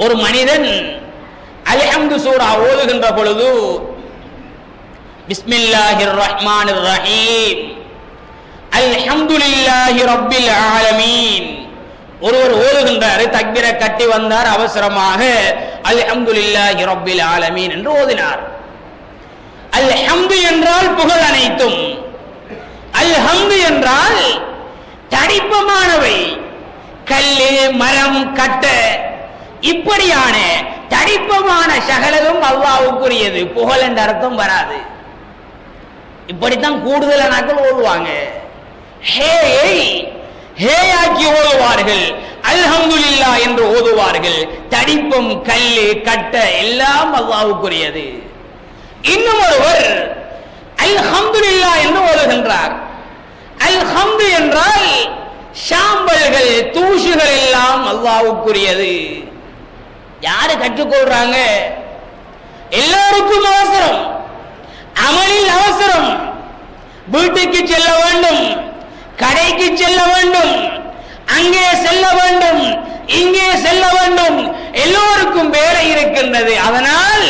ஒரு மனிதன் அல்ஹம்து சூரா ஓதுகின்ற பொழுது பிஸ்மில்லாஹிர் ரஹ்மானிர் ரஹீம் அல்ஹம்துலில்லாஹி ரப்பில் ஆலமீன் ஒருவர் ஓதுகின்றார். தக்பீர கட்டி வந்தார், அவசரமாக அல்ஹம்துலில்லாஹி ரப்பில் ஆலமீன் என்று ஓதினார். அல்ஹம்து என்றால் புகழ் அனைத்தும், அல்ஹம்து என்றால் தடிப்பமானவை, கல்லு மரம் கட்ட இப்படியான தடிப்பமான சகலதும் அல்லாஹ்வுக்குரியது. புகழ் என்ற அர்த்தம் வராது. இப்படித்தான் கூடுதலானாக்கள் ஓதுவாங்க. ஹேயாக்கி ஓதுவார்கள், அல்ஹம்துலில்லாஹ் என்று ஓதுவார்கள். தடிப்பம் கல்லு கட்ட எல்லாம் அல்லாஹ்வுக்குரியது. இன்னும் ஒருவர் அல்ஹம்துலில்லாஹ் என்று ஓதுகின்றார். அல்ஹம்து என்றால் சாம்பல்கள் தூசுகள் எல்லாம் அல்லாஹ்வுக்குரியது. யாரு கற்றுக்கொள்றாங்க? எல்லாருக்கும் அவசரம், அமலில் அவசரம். வீட்டுக்கு செல்ல வேண்டும், கடைக்கு செல்ல வேண்டும், அங்கே செல்ல வேண்டும், இங்கே செல்ல வேண்டும், எல்லோருக்கும் வேலை இருக்கின்றது. அதனால்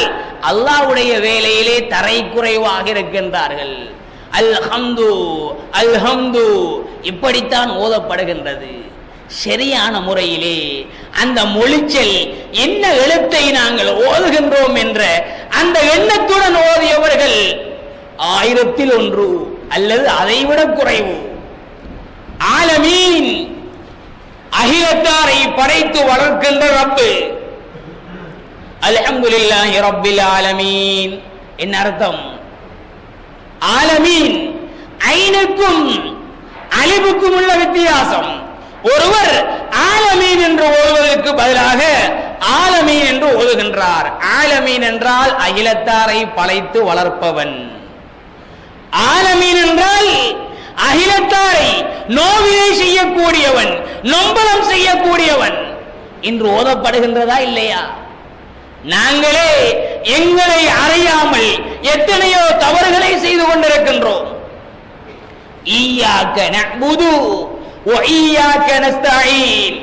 அல்லாஹ்வுடைய வேலையிலே தரை குறைவாக இருக்கின்றார்கள். அல்ஹம்து அல்ஹம்து இப்படித்தான் ஓதப்படுகின்றது. சரியான முறையிலே அந்த மொழிச்சல் என்ன எழுத்தை நாங்கள் ஓதுகின்றோம் என்ற அந்த எண்ணத்துடன் ஓதியவர்கள் 1000 அல்லது அதைவிட குறைவு. ஆலமீன் அகிலத்தாரை படைத்து வளர்க்கின்ற ரப்பு. அல்ஹம்துலில்லாஹி ரப்பில் ஆலமீன் என்ன அர்த்தம்? ஆலமீன் ஐனுக்கும் அலிபுக்கும் உள்ள வித்தியாசம். ஒருவர் ஆலமீன் என்று ஓதுவதற்கு பதிலாக ஆலமீன் என்று ஓதுகின்றார். ஆலமீன் என்றால் அகிலத்தாரை படைத்து வளர்ப்பவன். ஆலமீன் என்றால் அகிலத்தாரை நோவினை செய்யக்கூடியவன், நொம்பலம் செய்யக்கூடியவன். இன்று ஓதப்படுகின்றதா இல்லையா? நாங்களே எங்களை அறியாமல் எத்தனையோ தவறுகளை செய்து கொண்டிருக்கின்றோம். ஈயாக்க நஅ்புது வ ஈயாக்க நஸ்தஈன்,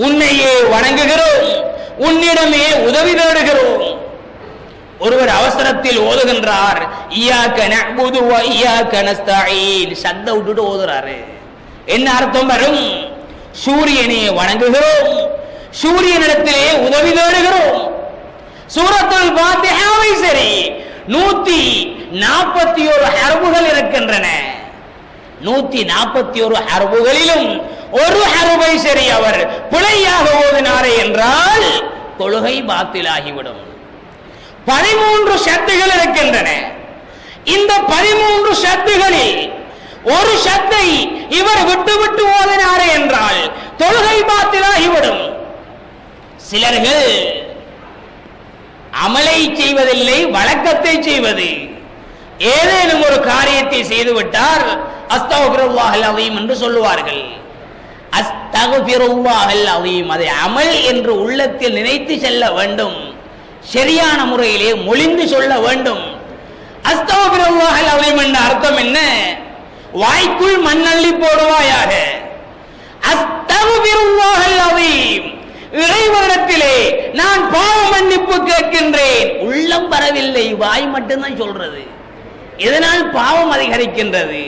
உன்னையே வணங்குகிறோம், உன்னிடமே உதவி தேடுகிறோம். ஒருவர் அவசரத்தில் ஓதுகின்றார், ஈயாக்க நஅ்புது வ ஈயாக்க நஸ்தஈன், சத்த விட்டுட்டு ஓதுறாரு. என்ன அர்த்தம் வரும்? சூரியனை வணங்குகிறோம், சூரியனிடத்திலே உதவி தேடுகிறோம். சூரத்துல் ஃபாத்திஹாவை சரி 141 ஹர்ஃபுகள் இருக்கின்றன. 141 ஹர்ஃபுகளிலும் ஒரு ஹர்ஃபை சரி அவர் பிழையாக ஓதினாரே என்றால் தொழுகை பாத்திலாகிவிடும். 13 ஷத்துகள் இருக்கின்றன. இந்த 13 ஷத்துகளில் ஒரு ஷத்தை இவர் விட்டு விட்டு ஓதினாரே என்றால் தொழுகை பாத்திலாகிவிடும். சிலர்கள் அமலை செய்வதில்லை, வழக்கத்தை செய்வது. ஏதேனும் ஒரு காரியத்தை செய்துவிட்டார் அஸ்தக்ஃபிருல்லாஹல் அஸீம் என்று சொல்லுவார்கள். அஸ்தக்ஃபிருல்லாஹல் அஸீம், அதை அமல் என்று உள்ளத்தில் நினைத்து செல்ல வேண்டும், சரியான முறையிலே மொழிந்து சொல்ல வேண்டும். அஸ்தக்ஃபிருல்லாஹல் அஸீம் என்ற அர்த்தம் என்ன? வாய்க்குள் மண்ணள்ளி போடுவாயாக. அஸ்தக்ஃபிருல்லாஹல் அஸீம், இறைவனிடத்திலே நான் பாவ மன்னிப்பு கேட்கின்றேன். உள்ளம் வரவில்லை, வாய் மட்டும்தான் சொல்றது. இதனால் பாவம் அதிகரிக்கின்றது.